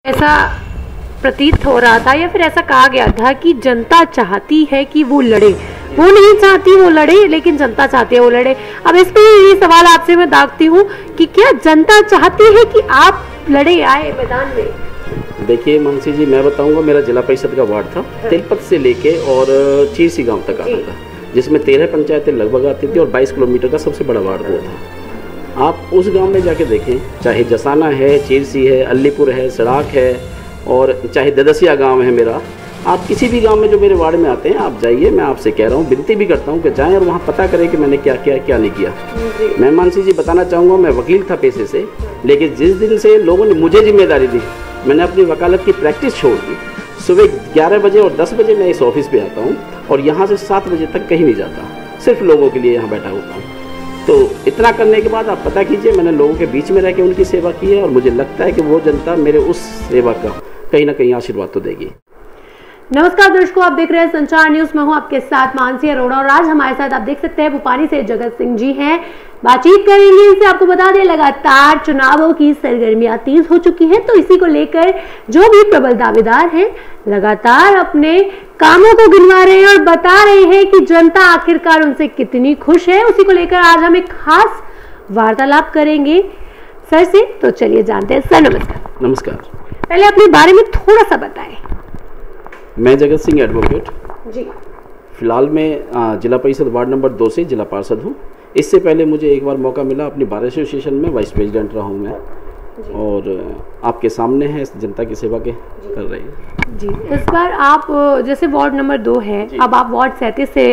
ऐसा प्रतीत हो रहा था या फिर ऐसा कहा गया था कि जनता चाहती है कि वो लड़े, वो नहीं चाहती वो लड़े, लेकिन जनता चाहती है वो लड़े। अब इस पे ये सवाल आपसे मैं दागती हूँ कि क्या जनता चाहती है कि आप लड़े, आए मैदान में? देखिए मानसी जी, मैं बताऊंगा, मेरा जिला परिषद का वार्ड था, तिलपत से लेके और चीरसी गांव तक आता था, जिसमें 13 पंचायतें लगभग आती थी और 22 किलोमीटर का सबसे बड़ा वार्ड हुआ था। आप उस गांव में जाके देखें, चाहे जसाना है, चीरसी है, अलीपुर है, सड़ाक है, और चाहे ददसिया गांव है मेरा, आप किसी भी गांव में जो मेरे वार्ड में आते हैं आप जाइए। मैं आपसे कह रहा हूँ, विनती भी करता हूँ कि जाएं और वहाँ पता करें कि मैंने क्या किया क्या नहीं किया। मैं मानसी जी बताना चाहूँगा, मैं वकील था पेशे से, लेकिन जिस दिन से लोगों ने मुझे जिम्मेदारी दी, मैंने अपनी वकालत की प्रैक्टिस छोड़ दी। सुबह 11 बजे और 10 बजे मैं इस ऑफिस पे आता हूँ और यहाँ से 7 बजे तक कहीं नहीं जाता, सिर्फ लोगों के लिए यहाँ बैठा होता हूँ। तो इतना करने के बाद आप पता कीजिए, मैंने लोगों के बीच में रह के उनकी सेवा की है और मुझे लगता है कि वो जनता मेरे उस सेवा का कहीं ना कहीं आशीर्वाद तो देगी। नमस्कार दर्शकों, आप देख रहे हैं संचार न्यूज। मैं हूं आपके साथ मानसी अरोड़ा और आज हमारे साथ आप देख सकते हैं भोपाली से जगत सिंह जी हैं। बातचीत करेंगे इनसे। आपको बता दें, लगातार चुनावों की सरगर्मियां तेज हो चुकी हैं, तो इसी को लेकर जो भी प्रबल दावेदार हैं लगातार अपने कामों को गिनवा रहे हैं और बता रहे हैं कि जनता आखिरकार उनसे कितनी खुश है। उसी को लेकर आज हम एक खास वार्तालाप करेंगे सर से। तो चलिए जानते हैं। सर नमस्कार। नमस्कार। पहले अपने बारे में थोड़ा सा बताएं। मैं जगत सिंह एडवोकेट जी। फिलहाल मैं जिला परिषद वार्ड नंबर 2 से जिला पार्षद हूँ। इससे पहले मुझे एक बार मौका मिला, अपनी बार एसोसिएशन में वाइस प्रेसिडेंट रहा हूँ मैं, और आपके सामने है जनता की सेवा के कर रहे हैं जी। इस बार आप जैसे वार्ड नंबर 2 है, अब आप वार्ड 37 से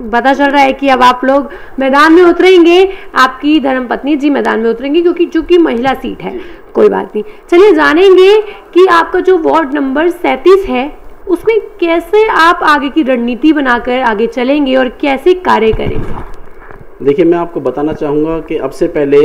पता चल रहा है कि अब आप लोग मैदान में उतरेंगे, आपकी धर्मपत्नी जी मैदान में उतरेंगी, क्योंकि चूंकि महिला सीट है। कोई बात नहीं, चलिए जानेंगे कि आपका जो वार्ड नंबर 37 है उसमें कैसे आप आगे की रणनीति बनाकर आगे चलेंगे और कैसे कार्य करेंगे। देखिए, मैं आपको बताना चाहूँगा कि अब से पहले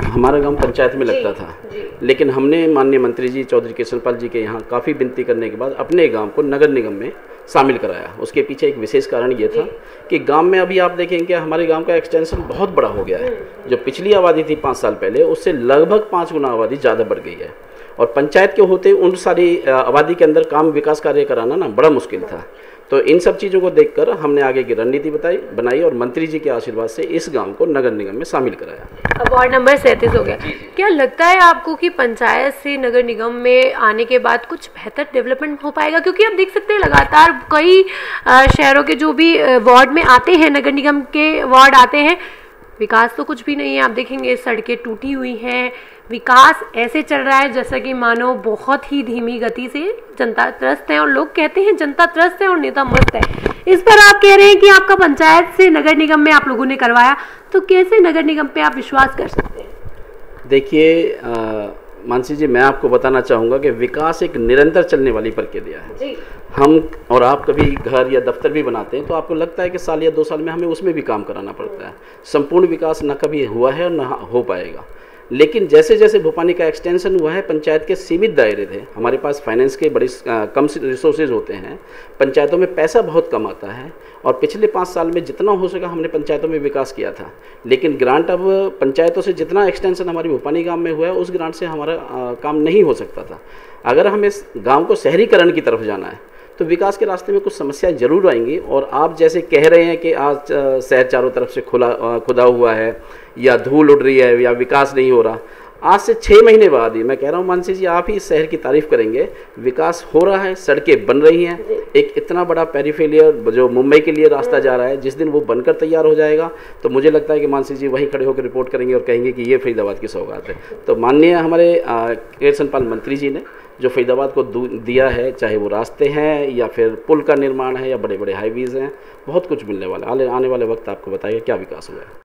हमारा गांव पंचायत में लगता था, लेकिन हमने माननीय मंत्री जी चौधरी कृष्णपाल जी के यहाँ काफ़ी विनती करने के बाद अपने गांव को नगर निगम में शामिल कराया। उसके पीछे एक विशेष कारण ये था कि गांव में अभी आप देखेंगे हमारे गांव का एक्सटेंशन बहुत बड़ा हो गया है। जो पिछली आबादी थी 5 साल पहले, उससे लगभग 5 गुना आबादी ज़्यादा बढ़ गई है, और पंचायत के होते उन सारी आबादी के अंदर काम विकास कार्य कराना ना बड़ा मुश्किल था। तो इन सब चीज़ों को देखकर हमने आगे की रणनीति बनाई और मंत्री जी के आशीर्वाद से इस गांव को नगर निगम में शामिल कराया। अब वार्ड नंबर 37 हो गया। क्या लगता है आपको कि पंचायत से नगर निगम में आने के बाद कुछ बेहतर डेवलपमेंट हो पाएगा? क्योंकि आप देख सकते हैं लगातार कई शहरों के जो भी वार्ड में आते हैं, नगर निगम के वार्ड आते हैं, विकास तो कुछ भी नहीं है। आप देखेंगे सड़कें टूटी हुई हैं, विकास ऐसे चल रहा है जैसा कि मानो बहुत ही धीमी गति से जनता त्रस्त है, और लोग कहते हैं जनता त्रस्त है और नेता मस्त है। इस पर आप कह रहे हैं कि आपका पंचायत से नगर निगम में आप लोगों ने करवाया, तो कैसे नगर निगम पे आप विश्वास कर सकते हैं? देखिए मानसी जी, मैं आपको बताना चाहूँगा कि विकास एक निरंतर चलने वाली प्रक्रिया है जी। हम और आप कभी घर या दफ्तर भी बनाते हैं तो आपको लगता है कि साल या 2 साल में हमें उसमें भी काम कराना पड़ता है। संपूर्ण विकास न कभी हुआ है और न हो पाएगा। लेकिन जैसे जैसे भोपाली का एक्सटेंशन हुआ है, पंचायत के सीमित दायरे थे, हमारे पास फाइनेंस के बड़े कम रिसोर्सेज होते हैं, पंचायतों में पैसा बहुत कम आता है, और पिछले 5 साल में जितना हो सका हमने पंचायतों में विकास किया था। लेकिन ग्रांट अब पंचायतों से जितना एक्सटेंशन हमारी भोपाली गांव में हुआ है, उस ग्रांट से हमारा काम नहीं हो सकता था। अगर हमें इस गाँव को शहरीकरण की तरफ जाना है तो विकास के रास्ते में कुछ समस्याएं जरूर आएंगी। और आप जैसे कह रहे हैं कि आज शहर चारों तरफ से खुदा हुआ है या धूल उड़ रही है या विकास नहीं हो रहा, आज से 6 महीने बाद ही मैं कह रहा हूँ मानसी जी, आप ही इस शहर की तारीफ करेंगे। विकास हो रहा है, सड़कें बन रही हैं, एक इतना बड़ा पेरिफेरियल जो मुंबई के लिए रास्ता जा रहा है, जिस दिन वो बनकर तैयार हो जाएगा तो मुझे लगता है कि मानसी जी वहीं खड़े होकर रिपोर्ट करेंगे और कहेंगे कि ये फरीदाबाद की सौगात है। तो माननीय हमारे कृष्णपाल मंत्री जी ने जो फरीदाबाद को दिया है, चाहे वो रास्ते हैं या फिर पुल का निर्माण है या बड़े बड़े हाईवेज हैं, बहुत कुछ मिलने वाला है। आने वाले वक्त आपको बताएगा क्या विकास हुआ है।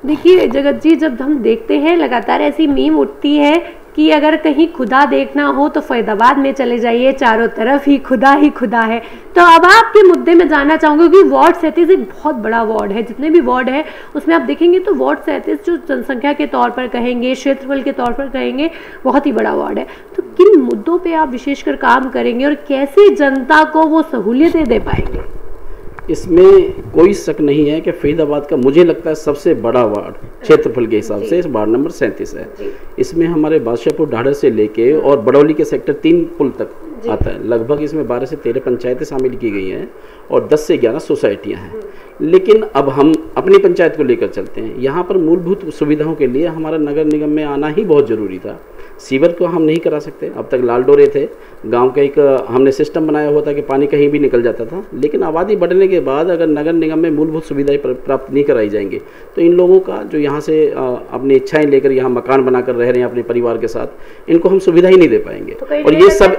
देखिए जगत जी, जब हम देखते हैं लगातार ऐसी मीम उठती है कि अगर कहीं खुदा देखना हो तो फरीदाबाद में चले जाइए, चारों तरफ ही खुदा है। तो अब आपके मुद्दे में जानना चाहूँगी कि वार्ड 37 एक बहुत बड़ा वार्ड है। जितने भी वार्ड है उसमें आप देखेंगे तो वार्ड 37 जो जनसंख्या के तौर पर कहेंगे, क्षेत्रफल के तौर पर कहेंगे, बहुत ही बड़ा वार्ड है। तो किन मुद्दों पर आप विशेषकर काम करेंगे और कैसे जनता को वो सहूलियतें दे पाएंगे? इसमें कोई शक नहीं है कि फरीदाबाद का मुझे लगता है सबसे बड़ा वार्ड क्षेत्रफल के हिसाब से वार्ड नंबर 37 है। इसमें हमारे बादशाहपुर ढाढ़र से लेके और बड़ौली के सेक्टर 3 पुल तक आता है। लगभग इसमें 12 से 13 पंचायतें शामिल की गई हैं और 10 से 11 सोसाइटियां हैं। लेकिन अब हम अपनी पंचायत को लेकर चलते हैं। यहाँ पर मूलभूत सुविधाओं के लिए हमारा नगर निगम में आना ही बहुत ज़रूरी था। सीवर को हम नहीं करा सकते, अब तक लाल डोरे थे। गांव का एक हमने सिस्टम बनाया हुआ था कि पानी कहीं भी निकल जाता था। लेकिन आबादी बढ़ने के बाद अगर नगर निगम में मूलभूत सुविधाएं प्राप्त नहीं कराई जाएंगी तो इन लोगों का जो यहाँ से अपनी इच्छाएं लेकर यहाँ मकान बनाकर रह रहे हैं अपने परिवार के साथ, इनको हम सुविधा ही नहीं दे पाएंगे। तो और ये सब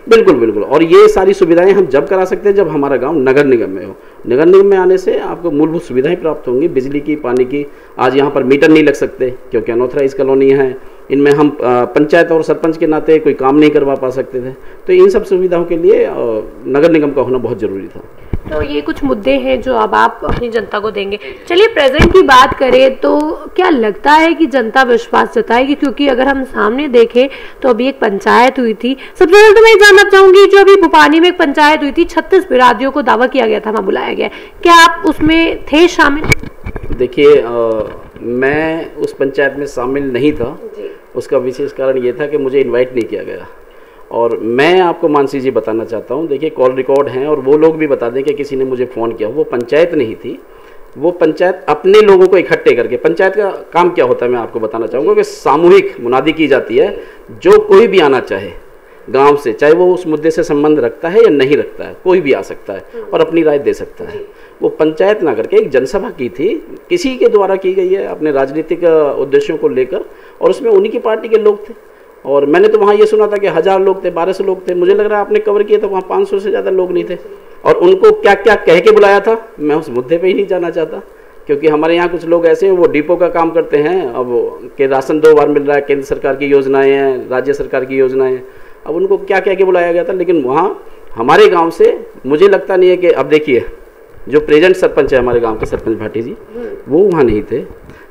बिल्कुल बिल्कुल और ये सारी सुविधाएं हम जब करा सकते हैं जब हमारा गाँव नगर निगम में हो। नगर निगम में आने से आपको मूलभूत सुविधाएं प्राप्त होंगी, बिजली की, पानी की। आज यहाँ पर मीटर नहीं लग सकते क्योंकि अनऑथराइज कॉलोनी है। इनमें हम पंचायत और सरपंच के नाते कोई काम नहीं करवा पा सकते थे। तो इन सब सुविधाओं के लिए नगर निगम का होना बहुत ज़रूरी था। तो ये कुछ मुद्दे हैं जो अब आप अपनी जनता को देंगे। चलिए प्रेजेंट की बात करें तो क्या लगता है कि जनता विश्वास जताएगी? क्योंकि अगर हम सामने देखें तो अभी एक पंचायत हुई थी। सबसे पहले तो मैं जानना चाहूंगी, जो अभी भोपानी में एक पंचायत हुई थी, 36 बिरादियों को दावा किया गया था, वहाँ बुलाया गया, क्या आप उसमें थे शामिल? देखिए, मैं उस पंचायत में शामिल नहीं था। उसका विशेष कारण ये था कि मुझे इनवाइट नहीं किया गया। और मैं आपको मानसी जी बताना चाहता हूँ, देखिए कॉल रिकॉर्ड हैं और वो लोग भी बता दें कि किसी ने मुझे फ़ोन किया। वो पंचायत नहीं थी, वो पंचायत अपने लोगों को इकट्ठे करके, पंचायत का काम क्या होता है मैं आपको बताना चाहूँगा कि सामूहिक मुनादी की जाती है। जो कोई भी आना चाहे गांव से, चाहे वो उस मुद्दे से संबंध रखता है या नहीं रखता है, कोई भी आ सकता है और अपनी राय दे सकता है। वो पंचायत ना करके एक जनसभा की थी, किसी के द्वारा की गई है अपने राजनीतिक उद्देश्यों को लेकर, और उसमें उन्हीं की पार्टी के लोग थे। और मैंने तो वहाँ ये सुना था कि 1000 लोग थे, 1200 लोग थे। मुझे लग रहा है आपने कवर किया तो वहाँ 500 से ज़्यादा लोग नहीं थे। और उनको क्या क्या कह के बुलाया था मैं उस मुद्दे पे ही नहीं जाना चाहता, क्योंकि हमारे यहाँ कुछ लोग ऐसे हैं वो डिपो का काम करते हैं। अब के राशन 2 बार मिल रहा है, केंद्र सरकार की योजनाएँ हैं, राज्य सरकार की योजनाएँ हैं। अब उनको क्या कह के बुलाया गया था, लेकिन वहाँ हमारे गाँव से मुझे लगता नहीं है कि, अब देखिए जो प्रेजेंट सरपंच है हमारे गांव के, सरपंच भाटी जी, वो वहाँ नहीं थे।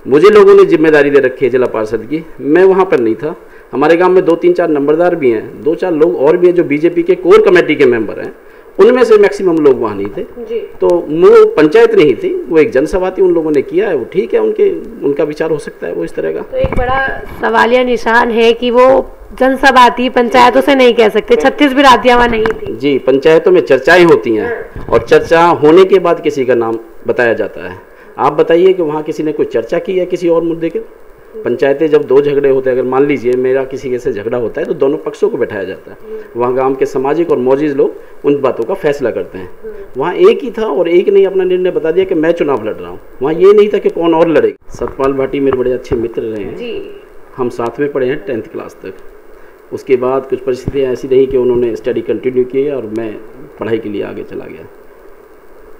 मुझे लोगों ने जिम्मेदारी दे रखी है जिला पार्षद की, मैं वहाँ पर नहीं था। हमारे गांव में 2-3-4 नंबरदार भी हैं, 2-4 लोग और भी हैं जो बीजेपी के कोर कमेटी के मेंबर हैं, उनमें से मैक्सिमम लोग वहाँ नहीं थे जी। तो वो पंचायत नहीं थी, वो एक जनसभा थी, उन लोगों ने किया है, वो ठीक है, उनका विचार हो सकता है वो इस तरह का। तो एक बड़ा सवालिया निशान है कि वो जनसभा थी, पंचायतों से नहीं कह सकते। 36 बिरादियां वहाँ नहीं थी जी। पंचायतों में चर्चाएं होती हैं और चर्चा होने के बाद किसी का नाम बताया जाता है। आप बताइए कि वहाँ किसी ने कोई चर्चा की है किसी और मुद्दे के? पंचायतें जब 2 झगड़े होते हैं, अगर मान लीजिए मेरा किसी के से झगड़ा होता है तो दोनों पक्षों को बैठाया जाता है। वहाँ गांव के सामाजिक और मौजिज लोग उन बातों का फैसला करते हैं। वहाँ एक ही था और एक ने अपना निर्णय बता दिया कि मैं चुनाव लड़ रहा हूँ। वहाँ ये नहीं था कि कौन और लड़ेगा। सतपाल भाटी मेरे बड़े अच्छे मित्र रहे हैं, हम साथ में पढ़े हैं 10th क्लास तक। उसके बाद कुछ परिस्थितियाँ ऐसी रही कि उन्होंने स्टडी कंटिन्यू की और मैं पढ़ाई के लिए आगे चला गया।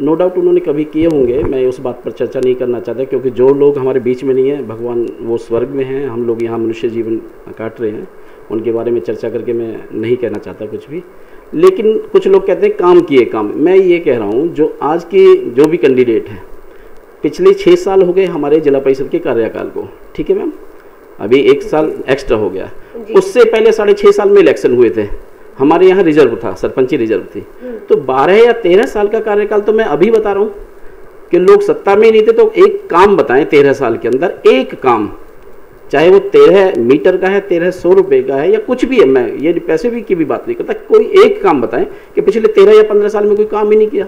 नो डाउट उन्होंने कभी किए होंगे, मैं उस बात पर चर्चा नहीं करना चाहता, क्योंकि जो लोग हमारे बीच में नहीं है, भगवान वो स्वर्ग में हैं, हम लोग यहाँ मनुष्य जीवन काट रहे हैं, उनके बारे में चर्चा करके मैं नहीं कहना चाहता कुछ भी। लेकिन कुछ लोग कहते हैं काम किए काम। मैं ये कह रहा हूँ जो आज के जो भी कैंडिडेट हैं, पिछले 6 साल हो गए हमारे जिला परिषद के कार्यकाल को, ठीक है मैम, अभी 1 साल एक्स्ट्रा हो गया। उससे पहले 6.5 साल में इलेक्शन हुए थे, हमारे यहाँ रिजर्व था, सरपंची रिजर्व थी। तो 12 या 13 साल का कार्यकाल तो मैं अभी बता रहा हूँ कि लोग सत्ता में नहीं थे। तो एक काम बताएं 13 साल के अंदर, एक काम, चाहे वो 13 मीटर का है, 1300 रुपये का है या कुछ भी है, मैं ये पैसे भी की भी बात नहीं करता, कोई एक काम बताएं कि पिछले 13 या 15 साल में कोई काम ही नहीं किया।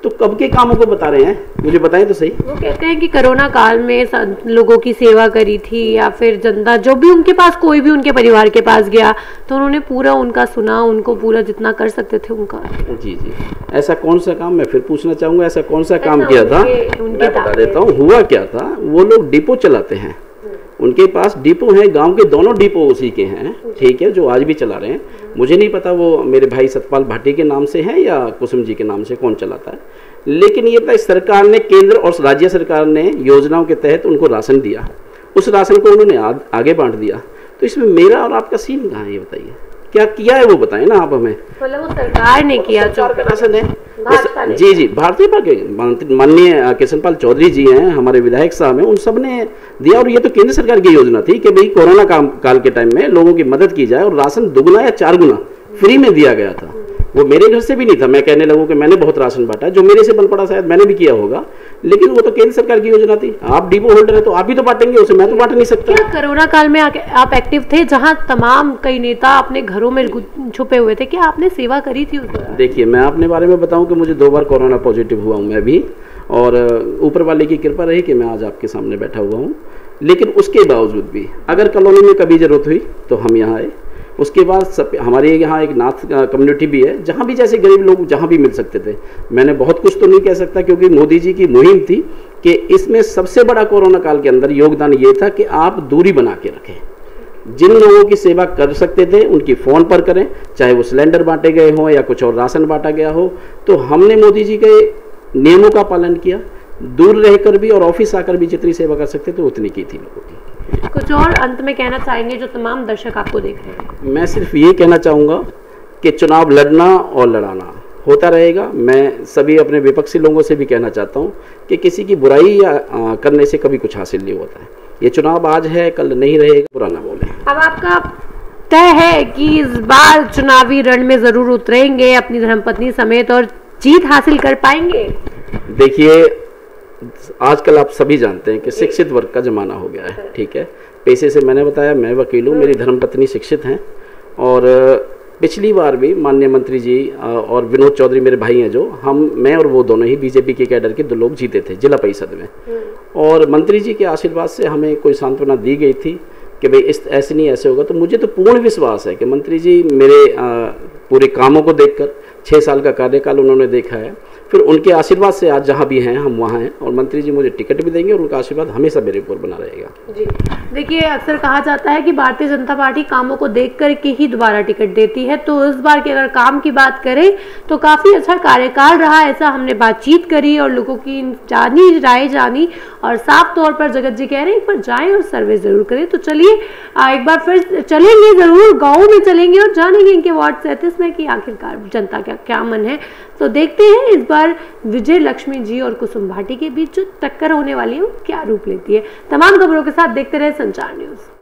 तो कब के कामों को बता रहे हैं, मुझे बताएं तो सही। वो कहते हैं कि कोरोना काल में लोगों की सेवा करी थी, या फिर जनता जो भी उनके पास, कोई भी उनके परिवार के पास गया तो उन्होंने पूरा उनका सुना, उनको पूरा जितना कर सकते थे उनका। जी जी, ऐसा कौन सा काम, मैं फिर पूछना चाहूँगा, ऐसा कौन सा काम किया था? मैं बता देता हूँ हुआ क्या था। वो लोग डिपो चलाते हैं, उनके पास डिपो है, गांव के दोनों डिपो उसी के हैं, ठीक है, जो आज भी चला रहे हैं। मुझे नहीं पता वो मेरे भाई सतपाल भाटी के नाम से है या कुसुम जी के नाम से, कौन चलाता है। लेकिन ये था सरकार ने, केंद्र और राज्य सरकार ने योजनाओं के तहत उनको राशन दिया, उस राशन को उन्होंने आगे बांट दिया। तो इसमें मेरा और आपका सीन कहाँ है, ये बताइए, क्या किया है वो बताएं ना आप हमें। मतलब वो सरकार ने किया, सरकार का राशन है। जी जी, भारतीय माननीय कृष्णपाल चौधरी जी हैं, हमारे विधायक साहब हैं, उन सब ने दिया। और ये तो केंद्र सरकार की योजना थी कि भाई कोरोना काल के टाइम में लोगों की मदद की जाए, और राशन 2 गुना या 4 गुना फ्री में दिया गया था। वो मेरे घर से भी नहीं था। मैं कहने लगूँ कि मैंने बहुत राशन बांटा, जो मेरे से बन पड़ा शायद मैंने भी किया होगा, लेकिन वो तो केंद्र सरकार की योजना थी। आप डिपो होल्डर है तो आप भी तो बांटेंगे उसे, मैं तो बांट नहीं सकता। क्या कोरोना काल में आप एक्टिव थे, जहां तमाम कई नेता अपने घरों में छुपे हुए थे, क्या आपने सेवा करी थी उस दौरान? देखिए, मैं अपने बारे में बताऊं कि मुझे 2 बार कोरोना पॉजिटिव हुआ हूं मैं भी, और ऊपर वाले की कृपा रही कि मैं आज आपके सामने बैठा हुआ हूं। लेकिन उसके बावजूद भी अगर कॉलोनी में कभी ज़रूरत हुई तो हम यहाँ आए। उसके बाद हमारे यहाँ एक नाथ कम्युनिटी भी है, जहाँ भी जैसे गरीब लोग जहाँ भी मिल सकते थे। मैंने बहुत कुछ तो नहीं कह सकता, क्योंकि मोदी जी की मुहिम थी कि इसमें सबसे बड़ा कोरोना काल के अंदर योगदान ये था कि आप दूरी बना के रखें। जिन लोगों की सेवा कर सकते थे उनकी फ़ोन पर करें, चाहे वो सिलेंडर बांटे गए हों या कुछ और राशन बांटा गया हो। तो हमने मोदी जी के नियमों का पालन किया, दूर रहकर भी और ऑफिस आकर भी जितनी सेवा कर सकते थे उतनी की थी लोगों की। कुछ और अंत में कहना चाहेंगे जो तमाम दर्शक आपको देख रहे हैं? मैं सिर्फ ये कहना चाहूँगा कि चुनाव लड़ना और लड़ाना होता रहेगा। मैं सभी अपने विपक्षी लोगों से भी कहना चाहता हूँ कि किसी की बुराई या करने से कभी कुछ हासिल नहीं होता है। ये चुनाव आज है, कल नहीं रहेगा, बुरा ना बोले। अब आपका तय है कि इस बार चुनावी रण में जरूर उतरेंगे अपनी धर्मपत्नी समेत और जीत हासिल कर पाएंगे? देखिए, आजकल आप सभी जानते हैं कि शिक्षित वर्ग का जमाना हो गया है, ठीक है। पैसे से मैंने बताया, मैं वकील हूँ, मेरी धर्मपत्नी शिक्षित हैं, और पिछली बार भी माननीय मंत्री जी और विनोद चौधरी मेरे भाई हैं, जो मैं और वो दोनों ही बीजेपी के कैडर के 2 लोग जीते थे जिला परिषद में। और मंत्री जी के आशीर्वाद से हमें कोई सांत्वना दी गई थी कि भाई ऐसे नहीं ऐसे होगा। तो मुझे तो पूर्ण विश्वास है कि मंत्री जी मेरे पूरे कामों को देखकर, 6 साल का कार्यकाल उन्होंने देखा है, फिर उनके आशीर्वाद से आज जहाँ भी हैं हम वहाँ हैं, और मंत्री जी मुझे टिकट भी देंगे और उनका आशीर्वाद हमेशा मेरे ऊपर बना रहेगा। जी देखिए, अक्सर कहा जाता है कि भारतीय जनता पार्टी कामों को देख कर के ही दोबारा टिकट देती है, तो इस बार की अगर काम की बात करें तो काफ़ी अच्छा कार्यकाल रहा, ऐसा हमने बातचीत करी और लोगों की राय जानी, और साफ तौर पर जगत जी कह रहे हैं एक बार जाएं और सर्वे जरूर करें। तो चलिए एक बार फिर चलेंगे, जरूर गाँव में चलेंगे और जानेंगे इनके वार्ड 37 में कि आखिरकार जनता का क्या मन है। तो देखते हैं इस बार विजय लक्ष्मी जी और कुसुम भाटी के बीच जो टक्कर होने वाली है वो क्या रूप लेती है। तमाम खबरों के साथ देखते रहे संचार न्यूज़।